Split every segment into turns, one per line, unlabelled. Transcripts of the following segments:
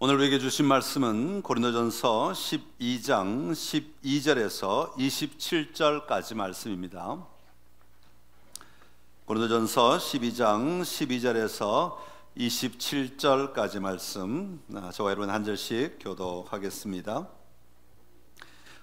오늘 우리에게 주신 말씀은 고린도전서 12장 12절에서 27절까지 말씀입니다. 고린도전서 12장 12절에서 27절까지 말씀, 저와 여러분 한 절씩 교독하겠습니다.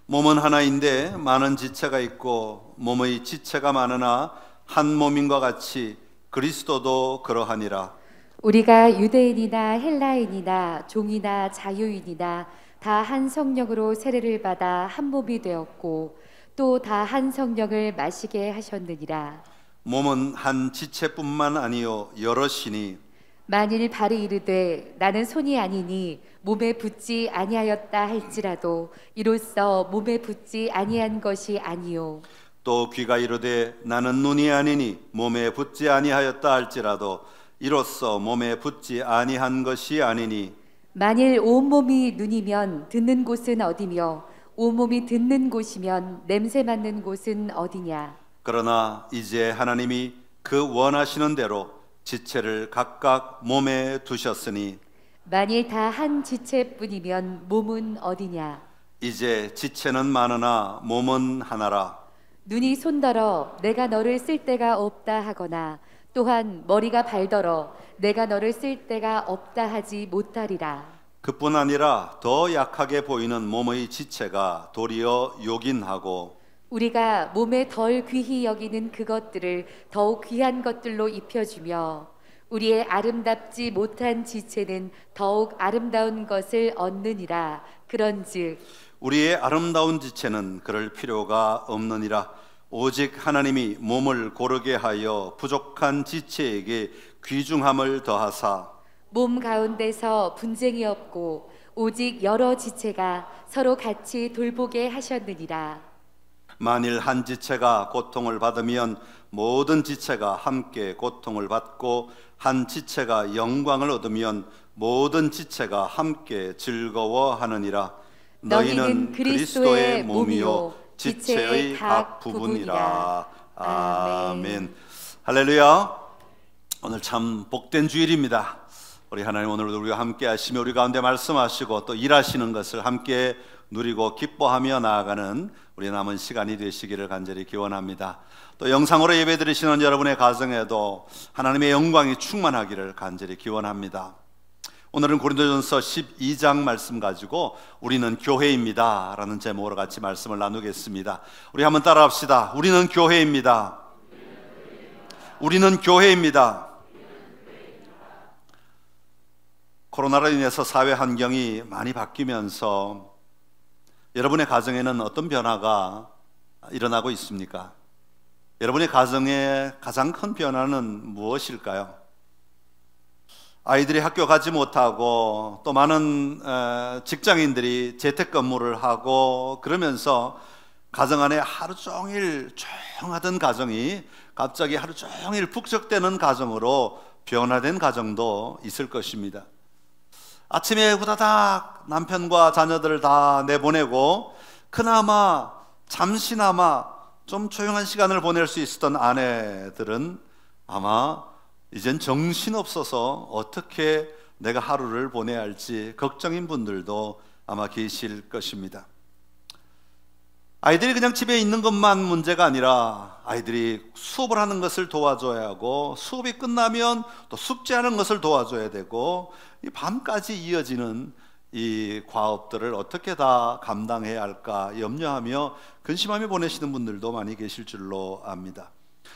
몸은 하나인데 많은 지체가 있고 몸의 지체가 많으나 한 몸인과 같이 그리스도도 그러하니라.
우리가 유대인이나 헬라인이나 종이나 자유인이나 다 한 성령으로 세례를 받아 한 몸이 되었고 또 다 한 성령을 마시게 하셨느니라.
몸은 한 지체뿐만 아니요 여럿이니
만일 발이 이르되 나는 손이 아니니 몸에 붙지 아니하였다 할지라도 이로써 몸에 붙지 아니한 것이 아니요,
또 귀가 이르되 나는 눈이 아니니 몸에 붙지 아니하였다 할지라도 이로써 몸에 붙지 아니한 것이 아니니
만일 온몸이 눈이면 듣는 곳은 어디며 온몸이 듣는 곳이면 냄새 맡는 곳은 어디냐.
그러나 이제 하나님이 그 원하시는 대로 지체를 각각 몸에 두셨으니
만일 다 한 지체뿐이면 몸은 어디냐.
이제 지체는 많으나 몸은 하나라.
눈이 손더러 내가 너를 쓸 데가 없다 하거나 또한 머리가 발더러 내가 너를 쓸 데가 없다 하지 못하리라.
그뿐 아니라 더 약하게 보이는 몸의 지체가 도리어 요긴하고
우리가 몸에 덜 귀히 여기는 그것들을 더욱 귀한 것들로 입혀주며 우리의 아름답지 못한 지체는 더욱 아름다운 것을 얻느니라. 그런즉
우리의 아름다운 지체는 그럴 필요가 없느니라. 오직 하나님이 몸을 고르게 하여 부족한 지체에게 귀중함을 더하사
몸 가운데서 분쟁이 없고 오직 여러 지체가 서로 같이 돌보게 하셨느니라.
만일 한 지체가 고통을 받으면 모든 지체가 함께 고통을 받고 한 지체가 영광을 얻으면 모든 지체가 함께 즐거워하느니라. 너희는 그리스도의 몸이요 지체의 각 부분이라. 아멘. 할렐루야. 오늘 참 복된 주일입니다. 우리 하나님 오늘 우리와 함께 하시며 우리 가운데 말씀하시고 또 일하시는 것을 함께 누리고 기뻐하며 나아가는 우리 남은 시간이 되시기를 간절히 기원합니다. 또 영상으로 예배 드리시는 여러분의 가정에도 하나님의 영광이 충만하기를 간절히 기원합니다. 오늘은 고린도전서 12장 말씀 가지고 우리는 교회입니다 라는 제목으로 같이 말씀을 나누겠습니다. 우리 한번 따라합시다. 우리는 교회입니다. 우리는 교회입니다. 코로나로 인해서 사회 환경이 많이 바뀌면서 여러분의 가정에는 어떤 변화가 일어나고 있습니까? 여러분의 가정의 가장 큰 변화는 무엇일까요? 아이들이 학교 가지 못하고 또 많은 직장인들이 재택근무를 하고 그러면서 가정 안에 하루 종일 조용하던 가정이 갑자기 하루 종일 북적대는 가정으로 변화된 가정도 있을 것입니다. 아침에 후다닥 남편과 자녀들을 다 내보내고 그나마 잠시나마 좀 조용한 시간을 보낼 수 있었던 아내들은 아마 이젠 정신없어서 어떻게 내가 하루를 보내야 할지 걱정인 분들도 아마 계실 것입니다. 아이들이 그냥 집에 있는 것만 문제가 아니라 아이들이 수업을 하는 것을 도와줘야 하고 수업이 끝나면 또 숙제하는 것을 도와줘야 되고 이 밤까지 이어지는 이 과업들을 어떻게 다 감당해야 할까 염려하며 근심하며 보내시는 분들도 많이 계실 줄로 압니다.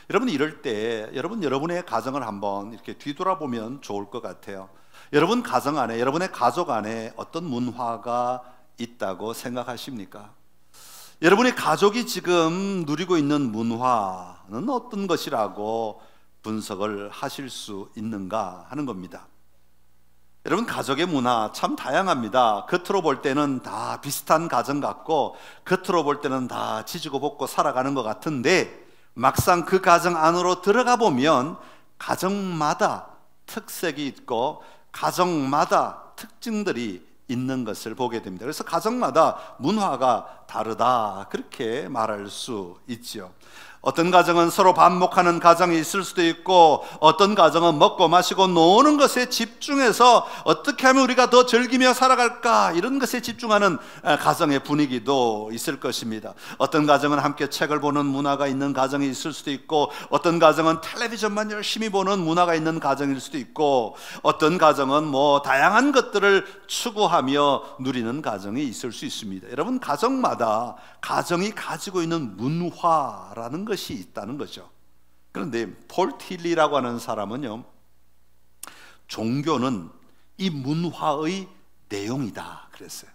여러분 이럴 때 여러분의 가정을 한번 이렇게 뒤돌아보면 좋을 것 같아요. 여러분 가정 안에 여러분의 가족 안에 어떤 문화가 있다고 생각하십니까? 여러분의 가족이 지금 누리고 있는 문화는 어떤 것이라고 분석을 하실 수 있는가 하는 겁니다. 여러분 가족의 문화 참 다양합니다. 겉으로 볼 때는 다 비슷한 가정 같고 겉으로 볼 때는 다 지지고 볶고 살아가는 것 같은데 막상 그 가정 안으로 들어가 보면 가정마다 특색이 있고 가정마다 특징들이 있는 것을 보게 됩니다. 그래서 가정마다 문화가 다르다 그렇게 말할 수 있죠. 어떤 가정은 서로 반목하는 가정이 있을 수도 있고, 어떤 가정은 먹고 마시고 노는 것에 집중해서 어떻게 하면 우리가 더 즐기며 살아갈까, 이런 것에 집중하는 가정의 분위기도 있을 것입니다. 어떤 가정은 함께 책을 보는 문화가 있는 가정이 있을 수도 있고, 어떤 가정은 텔레비전만 열심히 보는 문화가 있는 가정일 수도 있고, 어떤 가정은 뭐 다양한 것들을 추구하며 누리는 가정이 있을 수 있습니다. 여러분, 가정마다 가정이 가지고 있는 문화라는 것이 있다는 거죠. 그런데 폴 틸리라고 하는 사람은요, 종교는 이 문화의 내용이다 그랬어요.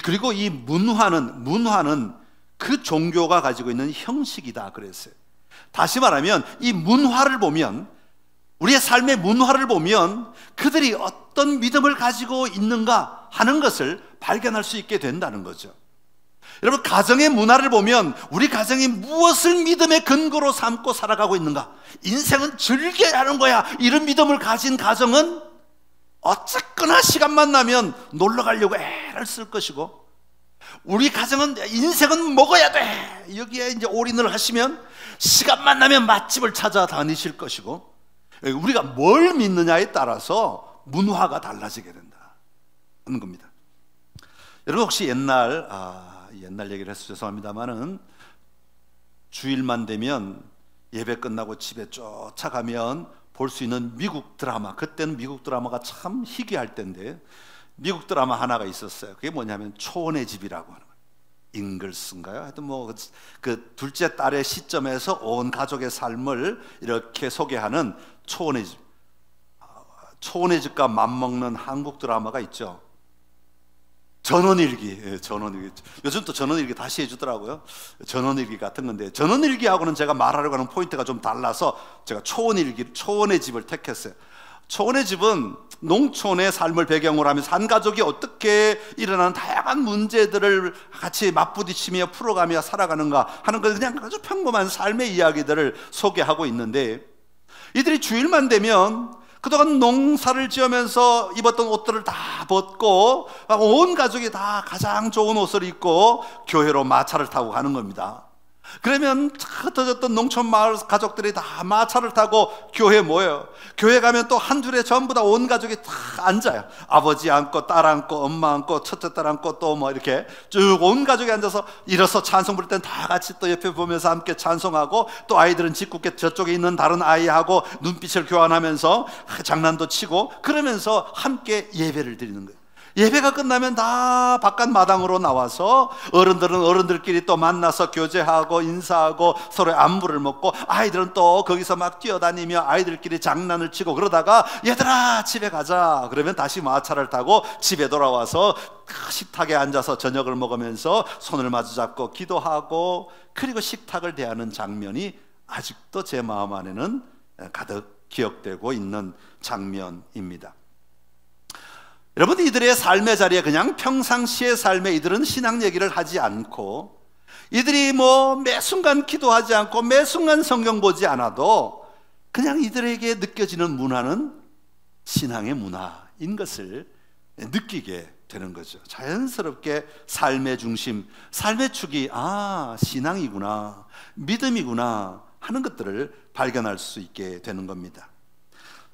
그리고 이 문화는 그 종교가 가지고 있는 형식이다 그랬어요. 다시 말하면 이 문화를 보면, 우리의 삶의 문화를 보면 그들이 어떤 믿음을 가지고 있는가 하는 것을 발견할 수 있게 된다는 거죠. 여러분, 가정의 문화를 보면 우리 가정이 무엇을 믿음의 근거로 삼고 살아가고 있는가, 인생은 즐겨야 하는 거야, 이런 믿음을 가진 가정은 어쨌거나 시간만 나면 놀러 가려고 애를 쓸 것이고, 우리 가정은 인생은 먹어야 돼, 여기에 이제 올인을 하시면 시간만 나면 맛집을 찾아다니실 것이고, 우리가 뭘 믿느냐에 따라서 문화가 달라지게 된다는 겁니다. 여러분, 혹시 옛날 얘기를 해서 죄송합니다만은, 주일만 되면 예배 끝나고 집에 쫓아가면 볼 수 있는 미국 드라마, 그때는 미국 드라마가 참 희귀할 때인데, 미국 드라마 하나가 있었어요. 그게 뭐냐면 초원의 집이라고 하는 거예요. 잉글스인가요? 하여튼 뭐 그 둘째 딸의 시점에서 온 가족의 삶을 이렇게 소개하는 초원의 집. 초원의 집과 맞먹는 한국 드라마가 있죠. 전원일기. 전원일기. 요즘 또 전원일기 다시 해주더라고요. 전원일기 같은 건데, 전원일기하고는 제가 말하려고 하는 포인트가 좀 달라서 제가 초원의 집을 택했어요. 초원의 집은 농촌의 삶을 배경으로 하면서 한 가족이 어떻게 일어나는 다양한 문제들을 같이 맞부딪히며 풀어가며 살아가는가 하는 걸, 그냥 아주 평범한 삶의 이야기들을 소개하고 있는데, 이들이 주일만 되면 그동안 농사를 지으면서 입었던 옷들을 다 벗고 온 가족이 다 가장 좋은 옷을 입고 교회로 마차를 타고 가는 겁니다. 그러면 흩어졌던 농촌 마을 가족들이 다 마차를 타고 교회에 모여요. 교회 가면 또 한 줄에 전부 다 온 가족이 다 앉아요. 아버지 앉고 딸 앉고 엄마 앉고 첫째 딸 앉고 또 뭐 이렇게 쭉 온 가족이 앉아서 일어서 찬송 부를 땐 다 같이 또 옆에 보면서 함께 찬송하고, 또 아이들은 짓궂게 저쪽에 있는 다른 아이하고 눈빛을 교환하면서 장난도 치고, 그러면서 함께 예배를 드리는 거예요. 예배가 끝나면 다 바깥 마당으로 나와서 어른들은 어른들끼리 또 만나서 교제하고 인사하고 서로의 안부를 묻고, 아이들은 또 거기서 막 뛰어다니며 아이들끼리 장난을 치고, 그러다가 얘들아 집에 가자 그러면 다시 마차를 타고 집에 돌아와서 식탁에 앉아서 저녁을 먹으면서 손을 마주 잡고 기도하고, 그리고 식탁을 대하는 장면이 아직도 제 마음 안에는 가득 기억되고 있는 장면입니다. 여러분, 이들의 삶의 자리에 그냥 평상시의 삶에 이들은 신앙 얘기를 하지 않고, 이들이 뭐 매 순간 기도하지 않고 매 순간 성경 보지 않아도 그냥 이들에게 느껴지는 문화는 신앙의 문화인 것을 느끼게 되는 거죠. 자연스럽게 삶의 중심, 삶의 축이 신앙이구나, 믿음이구나 하는 것들을 발견할 수 있게 되는 겁니다.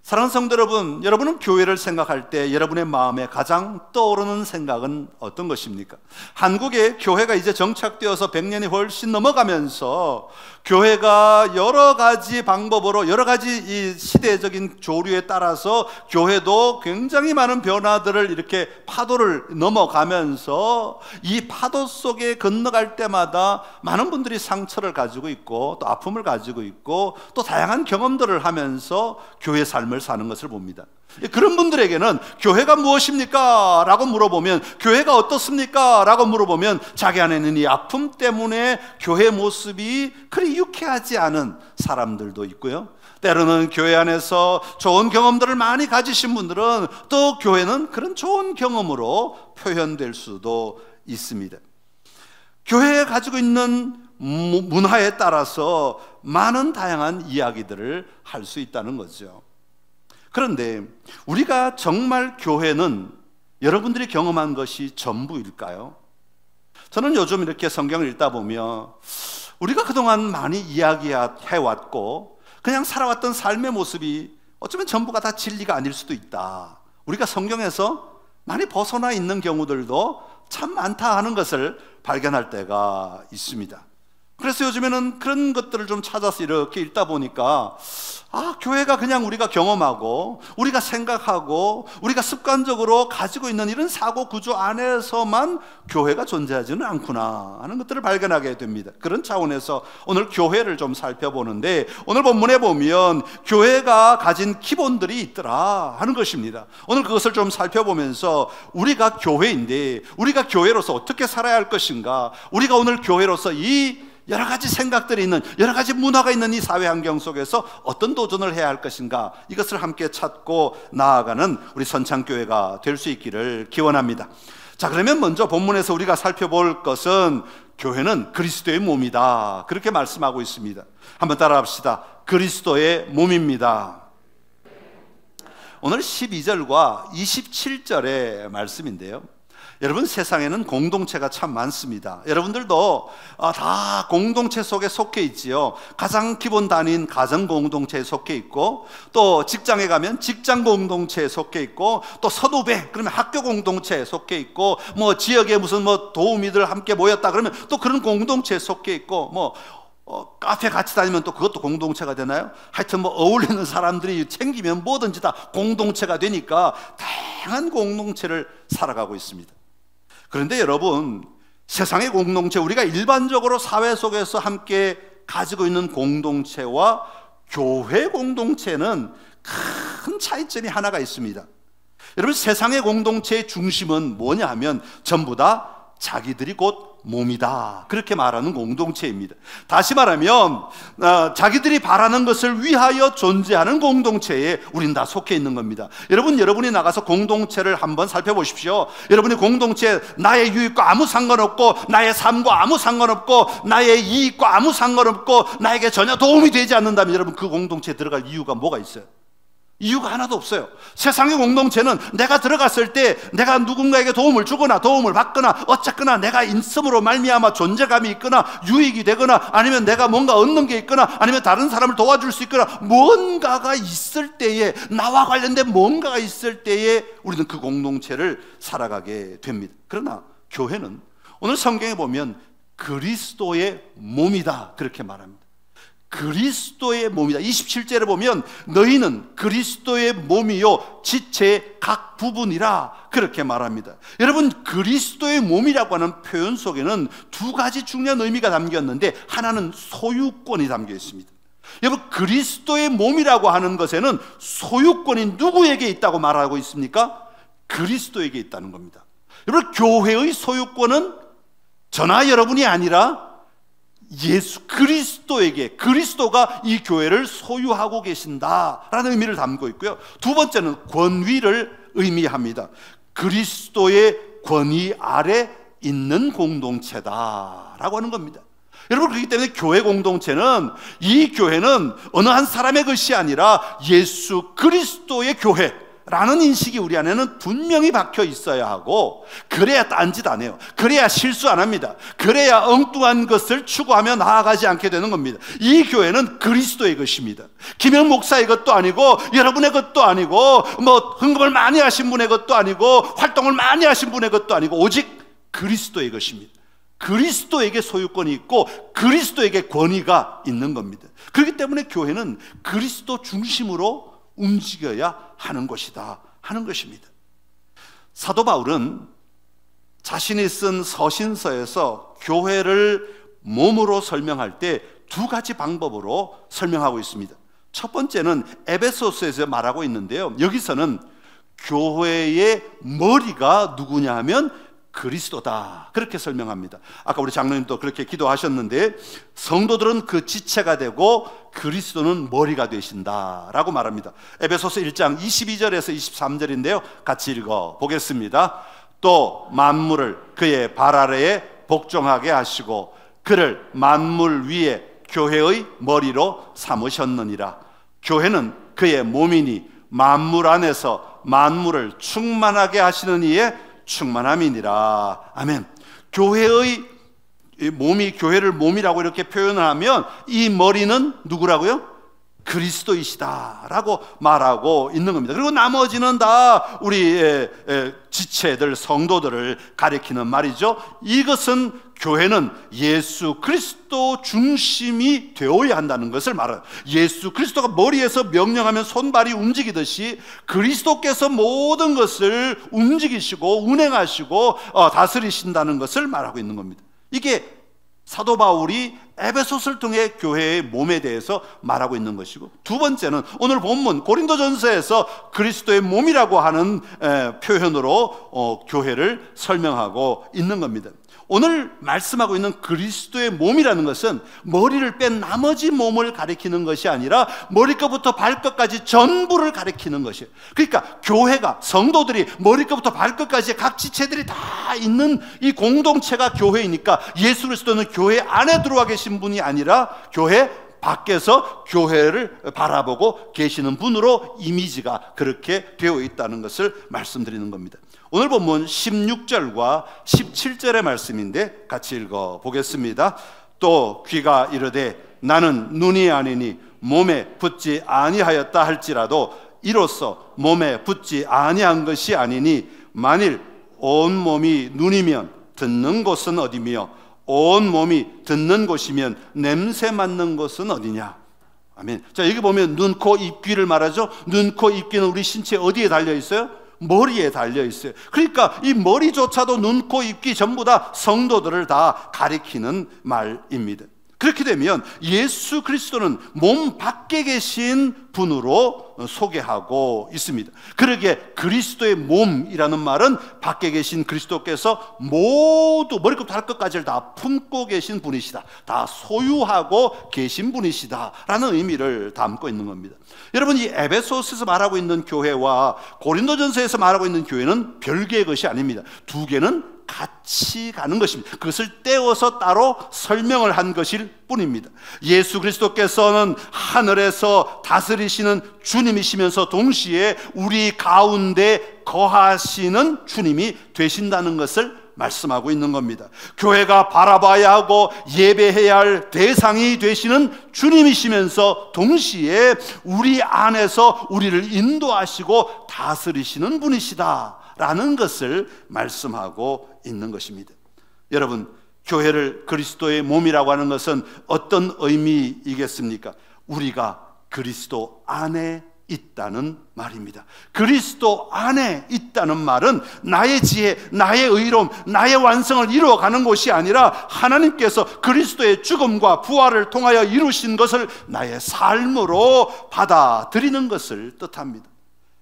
사랑하는 성도 여러분, 여러분은 교회를 생각할 때 여러분의 마음에 가장 떠오르는 생각은 어떤 것입니까? 한국에 교회가 이제 정착되어서 100년이 훨씬 넘어가면서 교회가 여러 가지 방법으로, 여러 가지 이 시대적인 조류에 따라서 교회도 굉장히 많은 변화들을 이렇게 파도를 넘어가면서, 이 파도 속에 건너갈 때마다 많은 분들이 상처를 가지고 있고 또 아픔을 가지고 있고 또 다양한 경험들을 하면서 교회 삶을 사는 것을 봅니다. 그런 분들에게는 교회가 무엇입니까? 라고 물어보면, 교회가 어떻습니까? 라고 물어보면 자기 안에 있는 이 아픔 때문에 교회 모습이 그리 유쾌하지 않은 사람들도 있고요, 때로는 교회 안에서 좋은 경험들을 많이 가지신 분들은 또 교회는 그런 좋은 경험으로 표현될 수도 있습니다. 교회에 가지고 있는 문화에 따라서 많은 다양한 이야기들을 할 수 있다는 거죠. 그런데 우리가 정말 교회는 여러분들이 경험한 것이 전부일까요? 저는 요즘 이렇게 성경을 읽다 보면 우리가 그동안 많이 이야기해왔고 그냥 살아왔던 삶의 모습이 어쩌면 전부가 다 진리가 아닐 수도 있다. 우리가 성경에서 많이 벗어나 있는 경우들도 참 많다 하는 것을 발견할 때가 있습니다. 그래서 요즘에는 그런 것들을 좀 찾아서 이렇게 읽다 보니까 교회가 그냥 우리가 경험하고 우리가 생각하고 우리가 습관적으로 가지고 있는 이런 사고 구조 안에서만 교회가 존재하지는 않구나 하는 것들을 발견하게 됩니다. 그런 차원에서 오늘 교회를 좀 살펴보는데, 오늘 본문에 보면 교회가 가진 기본들이 있더라 하는 것입니다. 오늘 그것을 좀 살펴보면서 우리가 교회인데 우리가 교회로서 어떻게 살아야 할 것인가, 우리가 오늘 교회로서 이 여러 가지 생각들이 있는, 여러 가지 문화가 있는 이 사회 환경 속에서 어떤 도전을 해야 할 것인가, 이것을 함께 찾고 나아가는 우리 선창교회가 될 수 있기를 기원합니다. 자, 그러면 먼저 본문에서 우리가 살펴볼 것은 교회는 그리스도의 몸이다, 그렇게 말씀하고 있습니다. 한번 따라합시다. 그리스도의 몸입니다. 오늘 12절과 27절의 말씀인데요, 여러분, 세상에는 공동체가 참 많습니다. 여러분들도 다 공동체 속에 속해 있지요. 가장 기본 단위인 가정 공동체에 속해 있고, 또 직장에 가면 직장 공동체에 속해 있고, 또 선후배 그러면 학교 공동체에 속해 있고, 뭐 지역에 무슨 뭐 도우미들 함께 모였다 그러면 또 그런 공동체에 속해 있고, 뭐 카페 같이 다니면 또 그것도 공동체가 되나요? 하여튼 뭐 어울리는 사람들이 챙기면 뭐든지 다 공동체가 되니까 다양한 공동체를 살아가고 있습니다. 그런데 여러분, 세상의 공동체, 우리가 일반적으로 사회 속에서 함께 가지고 있는 공동체와 교회 공동체는 큰 차이점이 하나가 있습니다. 여러분, 세상의 공동체의 중심은 뭐냐 하면 전부 다 자기들이 곧 몸이다, 그렇게 말하는 공동체입니다. 다시 말하면 자기들이 바라는 것을 위하여 존재하는 공동체에 우린 다 속해 있는 겁니다. 여러분이 나가서 공동체를 한번 살펴보십시오. 여러분의 공동체, 나의 유익과 아무 상관없고, 나의 삶과 아무 상관없고, 나의 이익과 아무 상관없고, 나에게 전혀 도움이 되지 않는다면 여러분, 그 공동체에 들어갈 이유가 뭐가 있어요? 이유가 하나도 없어요. 세상의 공동체는 내가 들어갔을 때 내가 누군가에게 도움을 주거나 도움을 받거나 어쨌거나 내가 있음으로 말미암아 존재감이 있거나 유익이 되거나, 아니면 내가 뭔가 얻는 게 있거나, 아니면 다른 사람을 도와줄 수 있거나, 뭔가가 있을 때에, 나와 관련된 뭔가가 있을 때에 우리는 그 공동체를 살아가게 됩니다. 그러나 교회는 오늘 성경에 보면 그리스도의 몸이다, 그렇게 말합니다. 그리스도의 몸이다. 27절에 보면 너희는 그리스도의 몸이요 지체의 각 부분이라, 그렇게 말합니다. 여러분, 그리스도의 몸이라고 하는 표현 속에는 두 가지 중요한 의미가 담겼는데, 하나는 소유권이 담겨 있습니다. 여러분, 그리스도의 몸이라고 하는 것에는 소유권이 누구에게 있다고 말하고 있습니까? 그리스도에게 있다는 겁니다. 여러분, 교회의 소유권은 저나 여러분이 아니라 예수 그리스도에게, 그리스도가 이 교회를 소유하고 계신다라는 의미를 담고 있고요. 두 번째는 권위를 의미합니다. 그리스도의 권위 아래 있는 공동체다라고 하는 겁니다. 여러분, 그렇기 때문에 교회 공동체는, 이 교회는 어느 한 사람의 것이 아니라 예수 그리스도의 교회 라는 인식이 우리 안에는 분명히 박혀 있어야 하고, 그래야 딴짓 안 해요. 그래야 실수 안 합니다. 그래야 엉뚱한 것을 추구하며 나아가지 않게 되는 겁니다. 이 교회는 그리스도의 것입니다. 김영 목사의 것도 아니고, 여러분의 것도 아니고, 뭐 헌금을 많이 하신 분의 것도 아니고, 활동을 많이 하신 분의 것도 아니고, 오직 그리스도의 것입니다. 그리스도에게 소유권이 있고 그리스도에게 권위가 있는 겁니다. 그렇기 때문에 교회는 그리스도 중심으로 움직여야 하는 것이다 하는 것입니다. 사도 바울은 자신이 쓴 서신서에서 교회를 몸으로 설명할 때 두 가지 방법으로 설명하고 있습니다. 첫 번째는 에베소서에서 말하고 있는데요, 여기서는 교회의 머리가 누구냐 하면 그리스도다, 그렇게 설명합니다. 아까 우리 장로님도 그렇게 기도하셨는데, 성도들은 그 지체가 되고 그리스도는 머리가 되신다라고 말합니다. 에베소서 1장 22절에서 23절인데요 같이 읽어 보겠습니다. 또 만물을 그의 발 아래에 복종하게 하시고 그를 만물 위에 교회의 머리로 삼으셨느니라. 교회는 그의 몸이니 만물 안에서 만물을 충만하게 하시는 이의 충만함이니라. 아멘. 교회의 이 몸이 교회를 몸이라고 이렇게 표현을 하면 이 머리는 누구라고요? 그리스도이시다라고 말하고 있는 겁니다. 그리고 나머지는 다 우리 지체들, 성도들을 가리키는 말이죠. 이것은 교회는 예수 그리스도 중심이 되어야 한다는 것을 말해요. 예수 그리스도가 머리에서 명령하면 손발이 움직이듯이 그리스도께서 모든 것을 움직이시고 운행하시고 다스리신다는 것을 말하고 있는 겁니다. 이게 사도 바울이 에베소서를 통해 교회의 몸에 대해서 말하고 있는 것이고, 두 번째는 오늘 본문 고린도전서에서 그리스도의 몸이라고 하는 표현으로 교회를 설명하고 있는 겁니다. 오늘 말씀하고 있는 그리스도의 몸이라는 것은 머리를 뺀 나머지 몸을 가리키는 것이 아니라 머리끝부터 발끝까지 전부를 가리키는 것이에요. 그러니까 교회가, 성도들이 머리끝부터 발끝까지 각 지체들이 다 있는 이 공동체가 교회이니까 예수 그리스도는 교회 안에 들어와 계신 분이 아니라 교회 밖에서 교회를 바라보고 계시는 분으로 이미지가 그렇게 되어 있다는 것을 말씀드리는 겁니다. 오늘 본문 16절과 17절의 말씀인데 같이 읽어보겠습니다. 또 귀가 이르되 나는 눈이 아니니 몸에 붙지 아니하였다 할지라도 이로써 몸에 붙지 아니한 것이 아니니 만일 온 몸이 눈이면 듣는 곳은 어디며 온 몸이 듣는 곳이면 냄새 맡는 곳은 어디냐. 아멘. 자, 여기 보면 눈, 코, 입, 귀를 말하죠. 눈, 코, 입, 귀는 우리 신체 어디에 달려 있어요? 머리에 달려 있어요. 그러니까 이 머리조차도 눈, 코, 입, 귀 전부 다 성도들을 다 가리키는 말입니다. 그렇게 되면 예수 그리스도는 몸 밖에 계신 분으로 소개하고 있습니다. 그러기에 그리스도의 몸이라는 말은 밖에 계신 그리스도께서 모두 머리부터 발끝까지를 다 품고 계신 분이시다, 다 소유하고 계신 분이시다 라는 의미를 담고 있는 겁니다. 여러분, 이 에베소서에서 말하고 있는 교회와 고린도전서에서 말하고 있는 교회는 별개의 것이 아닙니다. 두 개는 같이 가는 것입니다. 그것을 떼어서 따로 설명을 한 것일 뿐입니다. 예수 그리스도께서는 하늘에서 다스리시는 주님이시면서 동시에 우리 가운데 거하시는 주님이 되신다는 것을 말씀하고 있는 겁니다. 교회가 바라봐야 하고 예배해야 할 대상이 되시는 주님이시면서 동시에 우리 안에서 우리를 인도하시고 다스리시는 분이시다 라는 것을 말씀하고 있는 것입니다. 여러분, 교회를 그리스도의 몸이라고 하는 것은 어떤 의미이겠습니까? 우리가 그리스도 안에 있다는 말입니다. 그리스도 안에 있다는 말은 나의 지혜, 나의 의로움, 나의 완성을 이루어가는 것이 아니라 하나님께서 그리스도의 죽음과 부활을 통하여 이루신 것을 나의 삶으로 받아들이는 것을 뜻합니다.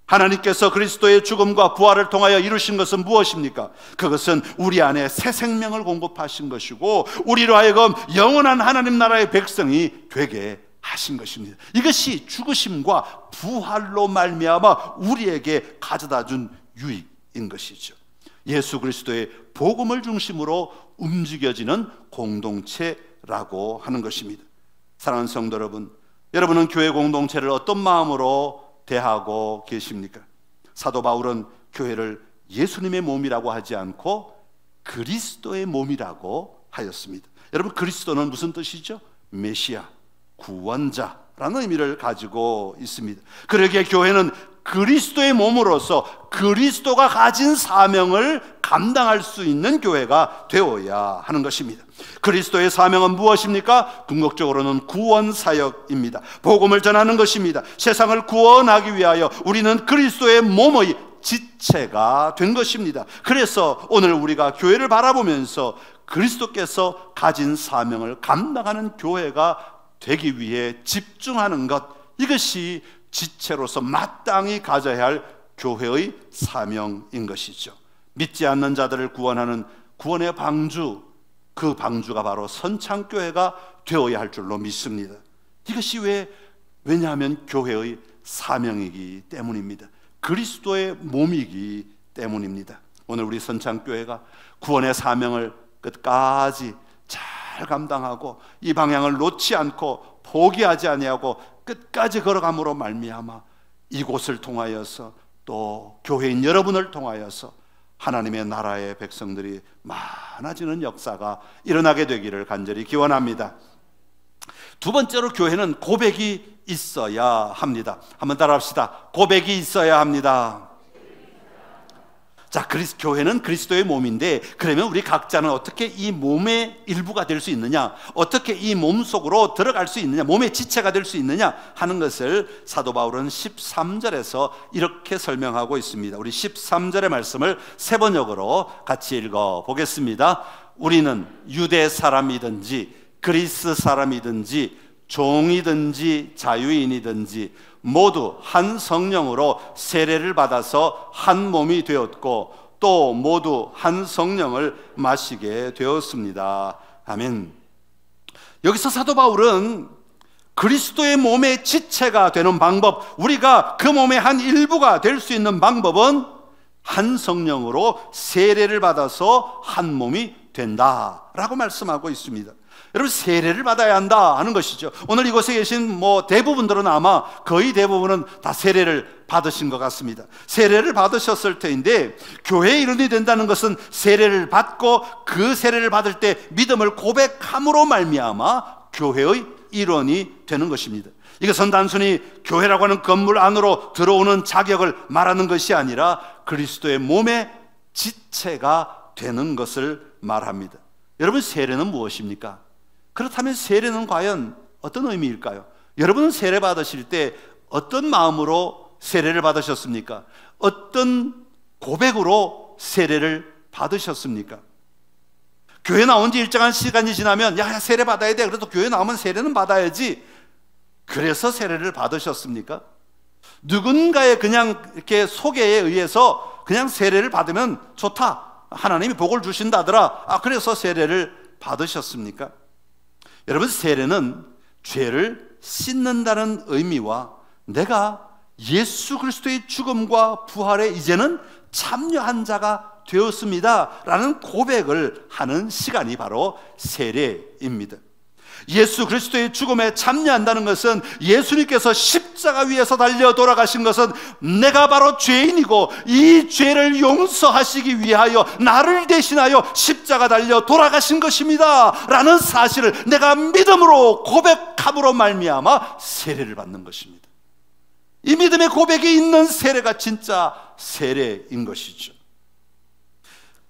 하나님께서 그리스도의 죽음과 부활을 통하여 이루신 것은 무엇입니까? 그것은 우리 안에 새 생명을 공급하신 것이고 우리로 하여금 영원한 하나님 나라의 백성이 되게 하신 것입니다. 이것이 죽으심과 부활로 말미암아 우리에게 가져다 준 유익인 것이죠. 예수 그리스도의 복음을 중심으로 움직여지는 공동체라고 하는 것입니다. 사랑하는 성도 여러분, 여러분은 교회 공동체를 어떤 마음으로 대하고 계십니까? 사도 바울은 교회를 예수님의 몸이라고 하지 않고 그리스도의 몸이라고 하였습니다. 여러분, 그리스도는 무슨 뜻이죠? 메시아, 구원자라는 의미를 가지고 있습니다. 그러기에 교회는 그리스도의 몸으로서 그리스도가 가진 사명을 감당할 수 있는 교회가 되어야 하는 것입니다. 그리스도의 사명은 무엇입니까? 궁극적으로는 구원 사역입니다. 복음을 전하는 것입니다. 세상을 구원하기 위하여 우리는 그리스도의 몸의 지체가 된 것입니다. 그래서 오늘 우리가 교회를 바라보면서 그리스도께서 가진 사명을 감당하는 교회가 되기 위해 집중하는 것, 이것이 지체로서 마땅히 가져야 할 교회의 사명인 것이죠. 믿지 않는 자들을 구원하는 구원의 방주, 그 방주가 바로 선창교회가 되어야 할 줄로 믿습니다. 이것이 왜냐하면 교회의 사명이기 때문입니다. 그리스도의 몸이기 때문입니다. 오늘 우리 선창교회가 구원의 사명을 끝까지 잘 감당하고 이 방향을 놓지 않고 포기하지 아니하고 끝까지 걸어감으로 말미암아 이곳을 통하여서 또 교회인 여러분을 통하여서 하나님의 나라의 백성들이 많아지는 역사가 일어나게 되기를 간절히 기원합니다. 두 번째로 교회는 고백이 있어야 합니다. 한번 따라합시다. 고백이 있어야 합니다. 자, 교회는 그리스도의 몸인데, 그러면 우리 각자는 어떻게 이 몸의 일부가 될 수 있느냐, 어떻게 이 몸 속으로 들어갈 수 있느냐, 몸의 지체가 될 수 있느냐 하는 것을 사도 바울은 13절에서 이렇게 설명하고 있습니다. 우리 13절의 말씀을 세 번역으로 같이 읽어 보겠습니다. 우리는 유대 사람이든지 그리스 사람이든지 종이든지 자유인이든지 모두 한 성령으로 세례를 받아서 한 몸이 되었고 또 모두 한 성령을 마시게 되었습니다. 아멘. 여기서 사도 바울은 그리스도의 몸의 지체가 되는 방법, 우리가 그 몸의 한 일부가 될 수 있는 방법은 한 성령으로 세례를 받아서 한 몸이 된다라고 말씀하고 있습니다. 여러분, 세례를 받아야 한다 하는 것이죠. 오늘 이곳에 계신 대부분들은 아마 거의 대부분은 다 세례를 받으신 것 같습니다. 세례를 받으셨을 터인데, 교회의 일원이 된다는 것은 세례를 받고 그 세례를 받을 때 믿음을 고백함으로 말미암아 교회의 일원이 되는 것입니다. 이것은 단순히 교회라고 하는 건물 안으로 들어오는 자격을 말하는 것이 아니라 그리스도의 몸의 지체가 되는 것을 말합니다. 여러분, 세례는 무엇입니까? 그렇다면 세례는 과연 어떤 의미일까요? 여러분은 세례 받으실 때 어떤 마음으로 세례를 받으셨습니까? 어떤 고백으로 세례를 받으셨습니까? 교회 나온 지 일정한 시간이 지나면 야, 세례 받아야 돼. 그래도 교회 나오면 세례는 받아야지. 그래서 세례를 받으셨습니까? 누군가의 그냥 이렇게 소개에 의해서 그냥 세례를 받으면 좋다, 하나님이 복을 주신다더라, 그래서 세례를 받으셨습니까? 여러분, 세례는 죄를 씻는다는 의미와 내가 예수 그리스도의 죽음과 부활에 이제는 참여한 자가 되었습니다 라는 고백을 하는 시간이 바로 세례입니다. 예수 그리스도의 죽음에 참여한다는 것은 예수님께서 십자가 위에서 달려 돌아가신 것은 내가 바로 죄인이고 이 죄를 용서하시기 위하여 나를 대신하여 십자가 달려 돌아가신 것입니다 라는 사실을 내가 믿음으로 고백함으로 말미암아 세례를 받는 것입니다. 이 믿음의 고백이 있는 세례가 진짜 세례인 것이죠.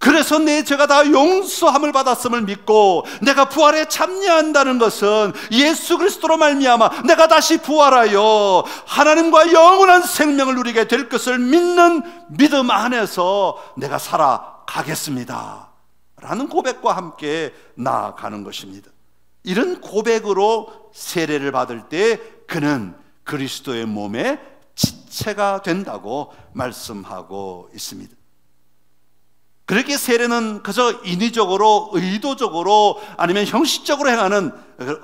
그래서 내 죄가 다 용서함을 받았음을 믿고 내가 부활에 참여한다는 것은 예수 그리스도로 말미암아 내가 다시 부활하여 하나님과 영원한 생명을 누리게 될 것을 믿는 믿음 안에서 내가 살아가겠습니다 라는 고백과 함께 나아가는 것입니다. 이런 고백으로 세례를 받을 때 그는 그리스도의 몸의 지체가 된다고 말씀하고 있습니다. 그렇게 세례는 그저 인위적으로, 의도적으로 아니면 형식적으로 행하는,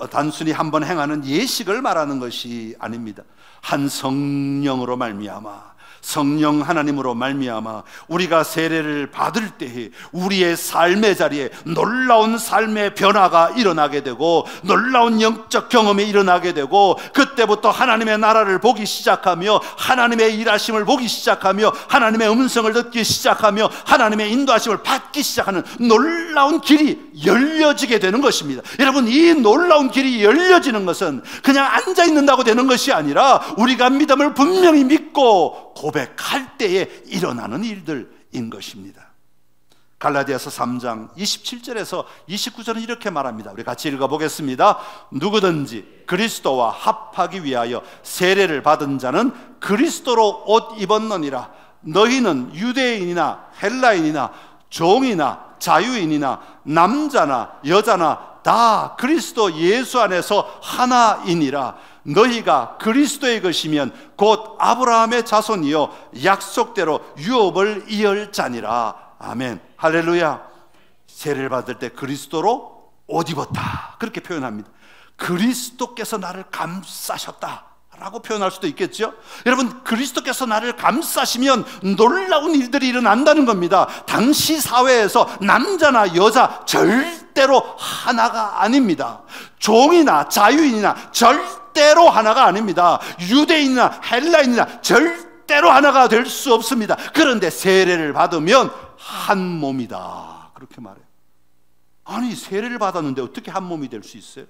단순히 한번 행하는 예식을 말하는 것이 아닙니다. 한 성령으로 말미암아, 성령 하나님으로 말미암아 우리가 세례를 받을 때에 우리의 삶의 자리에 놀라운 삶의 변화가 일어나게 되고 놀라운 영적 경험이 일어나게 되고 그때부터 하나님의 나라를 보기 시작하며 하나님의 일하심을 보기 시작하며 하나님의 음성을 듣기 시작하며 하나님의 인도하심을 받기 시작하는 놀라운 길이 열려지게 되는 것입니다. 여러분, 이 놀라운 길이 열려지는 것은 그냥 앉아있는다고 되는 것이 아니라 우리가 믿음을 분명히 믿고 고백할 때에 일어나는 일들인 것입니다. 갈라디아서 3장 27절에서 29절은 이렇게 말합니다. 우리 같이 읽어보겠습니다. 누구든지 그리스도와 합하기 위하여 세례를 받은 자는 그리스도로 옷 입었느니라. 너희는 유대인이나 헬라인이나 종이나 자유인이나 남자나 여자나 다 그리스도 예수 안에서 하나이니라. 너희가 그리스도의 것이면 곧 아브라함의 자손이요 약속대로 유업을 이을 자니라. 아멘. 할렐루야. 세례를 받을 때 그리스도로 옷 입었다 그렇게 표현합니다. 그리스도께서 나를 감싸셨다 라고 표현할 수도 있겠죠. 여러분, 그리스도께서 나를 감싸시면 놀라운 일들이 일어난다는 겁니다. 당시 사회에서 남자나 여자 절대로 하나가 아닙니다. 종이나 자유인이나 절대로 하나가 아닙니다. 유대인이나 헬라인이나 절대로 하나가 될 수 없습니다. 그런데 세례를 받으면 한 몸이다, 그렇게 말해요. 아니, 세례를 받았는데 어떻게 한 몸이 될 수 있어요?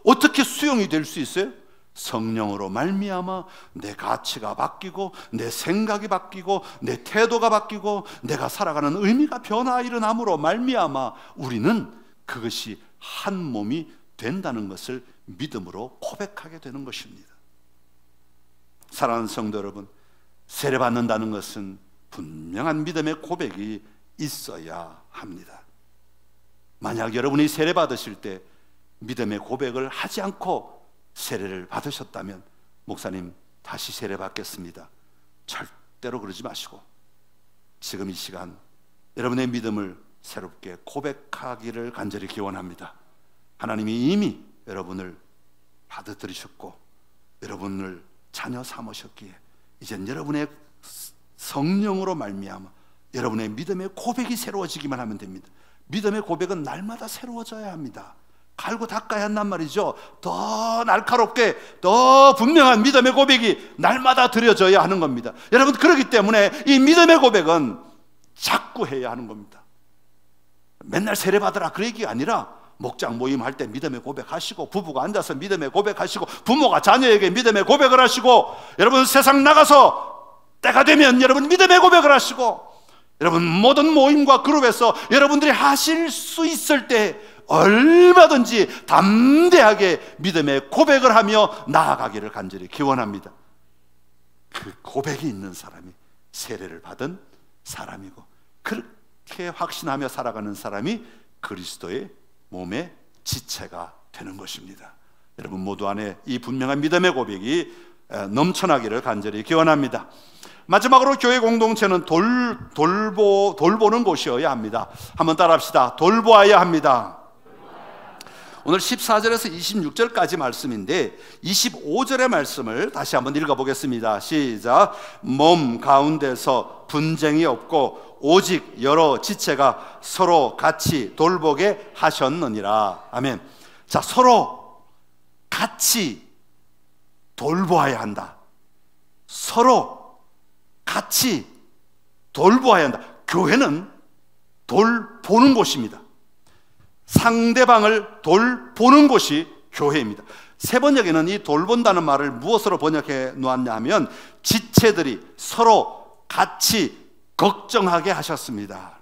어떻게 수용이 될 수 있어요? 성령으로 말미암아 내 가치가 바뀌고, 내 생각이 바뀌고, 내 태도가 바뀌고, 내가 살아가는 의미가 일어남으로 말미암아 우리는 그것이 한 몸이 된다는 것을 믿음으로 고백하게 되는 것입니다. 사랑하는 성도 여러분, 세례받는다는 것은 분명한 믿음의 고백이 있어야 합니다. 만약 여러분이 세례받으실 때 믿음의 고백을 하지 않고 세례를 받으셨다면, 목사님 다시 세례 받겠습니다, 절대로 그러지 마시고 지금 이 시간 여러분의 믿음을 새롭게 고백하기를 간절히 기원합니다. 하나님이 이미 여러분을 받아들이셨고 여러분을 자녀 삼으셨기에 이젠 여러분의 성령으로 말미암아 여러분의 믿음의 고백이 새로워지기만 하면 됩니다. 믿음의 고백은 날마다 새로워져야 합니다. 갈고 닦아야 한단 말이죠. 더 날카롭게, 더 분명한 믿음의 고백이 날마다 드려져야 하는 겁니다. 여러분, 그렇기 때문에 이 믿음의 고백은 자꾸 해야 하는 겁니다. 맨날 세례 받으라 그 얘기가 아니라, 목장 모임 할 때 믿음의 고백하시고, 부부가 앉아서 믿음의 고백하시고, 부모가 자녀에게 믿음의 고백을 하시고, 여러분 세상 나가서 때가 되면 여러분 믿음의 고백을 하시고, 여러분 모든 모임과 그룹에서 여러분들이 하실 수 있을 때 얼마든지 담대하게 믿음의 고백을 하며 나아가기를 간절히 기원합니다. 그 고백이 있는 사람이 세례를 받은 사람이고, 그렇게 확신하며 살아가는 사람이 그리스도의 몸의 지체가 되는 것입니다. 여러분 모두 안에 이 분명한 믿음의 고백이 넘쳐나기를 간절히 기원합니다. 마지막으로 교회 공동체는 돌보는 곳이어야 합니다. 한번 따라합시다. 돌보아야 합니다. 오늘 14절에서 26절까지 말씀인데 25절의 말씀을 다시 한번 읽어보겠습니다. 시작. 몸 가운데서 분쟁이 없고 오직 여러 지체가 서로 같이 돌보게 하셨느니라. 아멘. 자, 서로 같이 돌보아야 한다. 서로 같이 돌보아야 한다. 교회는 돌보는 곳입니다. 상대방을 돌보는 곳이 교회입니다. 세 번역에는 이 돌본다는 말을 무엇으로 번역해 놓았냐 하면, 지체들이 서로 같이 걱정하게 하셨습니다.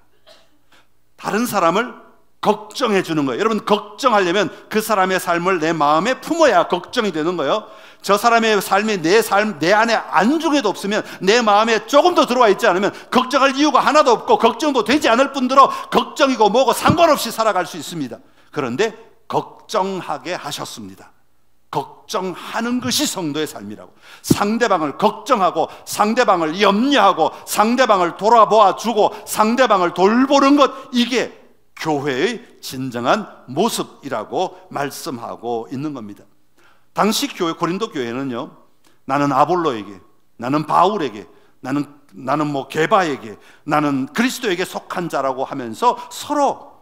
다른 사람을 걱정해 주는 거예요. 여러분, 걱정하려면 그 사람의 삶을 내 마음에 품어야 걱정이 되는 거예요. 저 사람의 삶이 내 안에 안중에도 없으면, 내 마음에 조금 더 들어와 있지 않으면 걱정할 이유가 하나도 없고 걱정도 되지 않을 뿐더러 걱정이고 뭐고 상관없이 살아갈 수 있습니다. 그런데 걱정하게 하셨습니다. 걱정하는 것이 성도의 삶이라고. 상대방을 걱정하고, 상대방을 염려하고, 상대방을 돌아보아 주고, 상대방을 돌보는 것, 이게 교회의 진정한 모습이라고 말씀하고 있는 겁니다. 당시 교회, 고린도 교회는요, 나는 아볼로에게, 나는 바울에게, 나는 뭐 게바에게, 나는 그리스도에게 속한 자라고 하면서 서로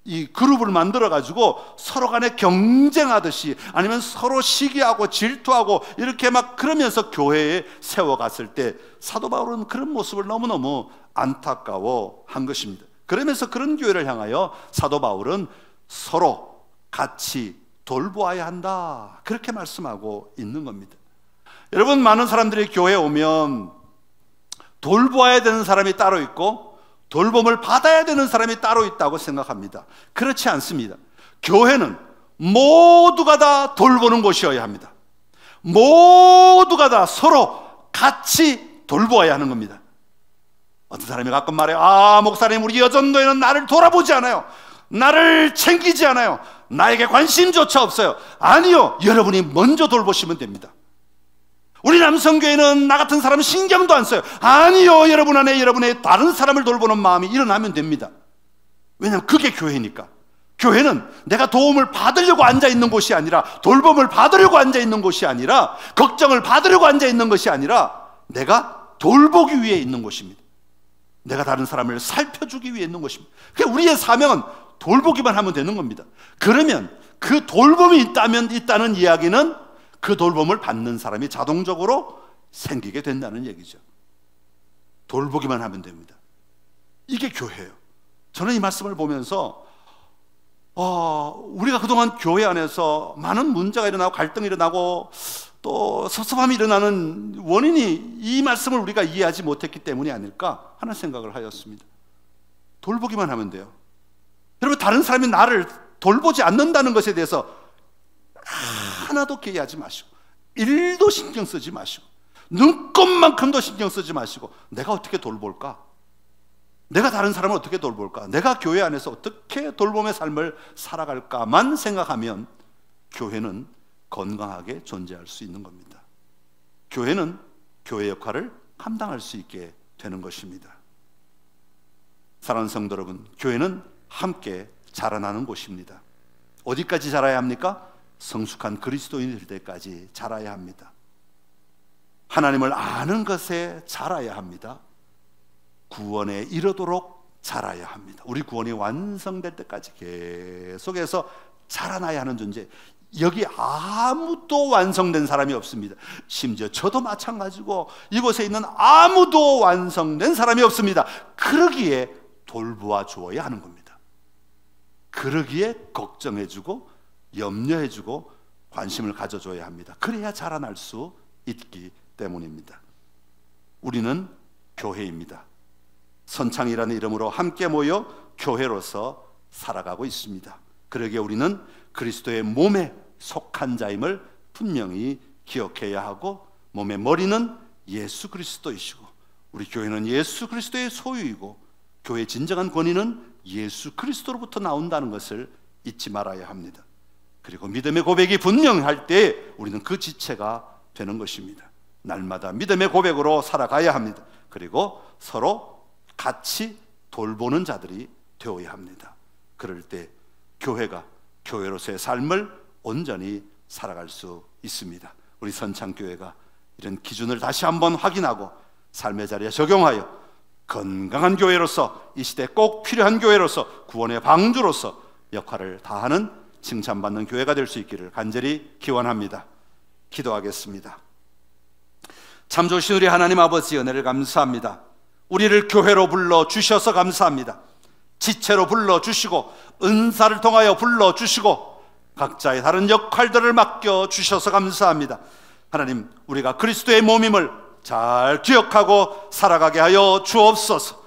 이 그룹을 만들어 가지고 서로 간에 경쟁하듯이, 아니면 서로 시기하고 질투하고 이렇게 막 그러면서 교회에 세워갔을 때 사도 바울은 그런 모습을 너무너무 안타까워한 것입니다. 그러면서 그런 교회를 향하여 사도 바울은 서로 같이 돌보아야 한다, 그렇게 말씀하고 있는 겁니다. 여러분, 많은 사람들이 교회에 오면 돌보아야 되는 사람이 따로 있고 돌봄을 받아야 되는 사람이 따로 있다고 생각합니다. 그렇지 않습니다. 교회는 모두가 다 돌보는 곳이어야 합니다. 모두가 다 서로 같이 돌보아야 하는 겁니다. 어떤 사람이 가끔 말해요. 아, 목사님, 우리 여전도에는 나를 돌아보지 않아요. 나를 챙기지 않아요. 나에게 관심조차 없어요. 아니요, 여러분이 먼저 돌보시면 됩니다. 우리 남성교회는 나 같은 사람 신경도 안 써요. 아니요, 여러분 안에 여러분의 다른 사람을 돌보는 마음이 일어나면 됩니다. 왜냐하면 그게 교회니까. 교회는 내가 도움을 받으려고 앉아있는 곳이 아니라, 돌봄을 받으려고 앉아있는 곳이 아니라, 걱정을 받으려고 앉아있는 것이 아니라 내가 돌보기 위해 있는 곳입니다. 내가 다른 사람을 살펴주기 위해 있는 것입니다. 그러니까 우리의 사명은 돌보기만 하면 되는 겁니다. 그러면 그 돌봄이 있다는 이야기는 그 돌봄을 받는 사람이 자동적으로 생기게 된다는 얘기죠. 돌보기만 하면 됩니다. 이게 교회예요. 저는 이 말씀을 보면서 우리가 그동안 교회 안에서 많은 문제가 일어나고 갈등이 일어나고 또 섭섭함이 일어나는 원인이 이 말씀을 우리가 이해하지 못했기 때문이 아닐까 하는 생각을 하였습니다. 돌보기만 하면 돼요. 여러분, 다른 사람이 나를 돌보지 않는다는 것에 대해서 하나도 개의하지 마시고, 1도 신경 쓰지 마시고, 눈꼽만큼도 신경 쓰지 마시고, 내가 어떻게 돌볼까? 내가 다른 사람을 어떻게 돌볼까? 내가 교회 안에서 어떻게 돌봄의 삶을 살아갈까만 생각하면 교회는 건강하게 존재할 수 있는 겁니다. 교회는 교회 역할을 감당할 수 있게 되는 것입니다. 사랑하는 성도 여러분, 교회는 함께 자라나는 곳입니다. 어디까지 자라야 합니까? 성숙한 그리스도인이 될 때까지 자라야 합니다. 하나님을 아는 것에 자라야 합니다. 구원에 이르도록 자라야 합니다. 우리 구원이 완성될 때까지 계속해서 자라나야 하는 존재. 여기 아무도 완성된 사람이 없습니다. 심지어 저도 마찬가지고 이곳에 있는 아무도 완성된 사람이 없습니다. 그러기에 돌보아 주어야 하는 겁니다. 그러기에 걱정해주고 염려해주고 관심을 가져줘야 합니다. 그래야 자라날 수 있기 때문입니다. 우리는 교회입니다. 선창이라는 이름으로 함께 모여 교회로서 살아가고 있습니다. 그러기에 우리는 그리스도의 몸에 속한 자임을 분명히 기억해야 하고, 몸의 머리는 예수 그리스도이시고 우리 교회는 예수 그리스도의 소유이고 교회의 진정한 권위는 예수 그리스도로부터 나온다는 것을 잊지 말아야 합니다. 그리고 믿음의 고백이 분명할 때 우리는 그 지체가 되는 것입니다. 날마다 믿음의 고백으로 살아가야 합니다. 그리고 서로 같이 돌보는 자들이 되어야 합니다. 그럴 때 교회가 교회로서의 삶을 온전히 살아갈 수 있습니다. 우리 선창교회가 이런 기준을 다시 한번 확인하고 삶의 자리에 적용하여 건강한 교회로서, 이 시대에 꼭 필요한 교회로서, 구원의 방주로서 역할을 다하는 칭찬받는 교회가 될 수 있기를 간절히 기원합니다. 기도하겠습니다. 참 좋으신 우리 하나님 아버지, 은혜를 감사합니다. 우리를 교회로 불러주셔서 감사합니다. 지체로 불러주시고 은사를 통하여 불러주시고 각자의 다른 역할들을 맡겨주셔서 감사합니다. 하나님, 우리가 그리스도의 몸임을 잘 기억하고 살아가게 하여 주옵소서.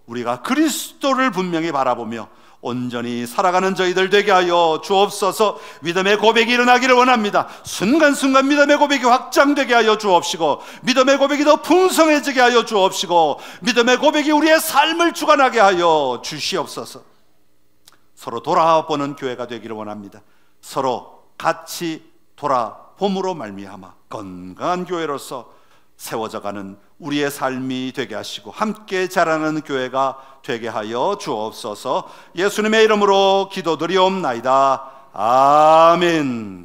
우리가 그리스도를 분명히 바라보며 온전히 살아가는 저희들 되게 하여 주옵소서. 믿음의 고백이 일어나기를 원합니다. 순간순간 믿음의 고백이 확장되게 하여 주옵시고, 믿음의 고백이 더 풍성해지게 하여 주옵시고, 믿음의 고백이 우리의 삶을 주관하게 하여 주시옵소서. 서로 돌아보는 교회가 되기를 원합니다. 서로 같이 돌아봄으로 말미암아 건강한 교회로서 세워져가는 우리의 삶이 되게 하시고 함께 자라는 교회가 되게 하여 주옵소서. 예수님의 이름으로 기도드리옵나이다. 아멘.